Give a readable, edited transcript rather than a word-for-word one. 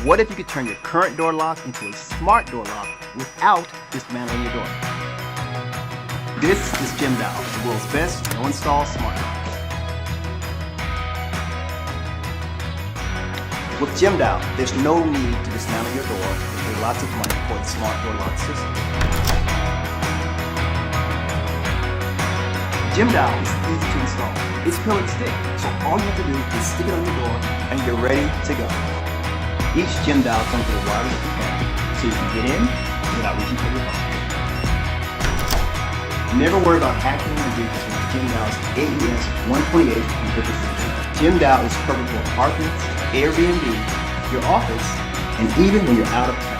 What if you could turn your current door lock into a smart door lock without dismantling your door? This is Gimdow, the world's best no-install smart lock. With Gimdow, there's no need to dismantle your door and pay lots of money for the smart door lock system. Gimdow is easy to install. It's pill and stick, so all you have to do is stick it on your door and you're ready to go. Each Gimdow comes with a wireless compartment, so you can get in without reaching for your phone. Never worry about hacking the breaches with Gimdow's AES 128 encrypted. Gimdow is perfect for apartments, Airbnb, your office, and even when you're out of town.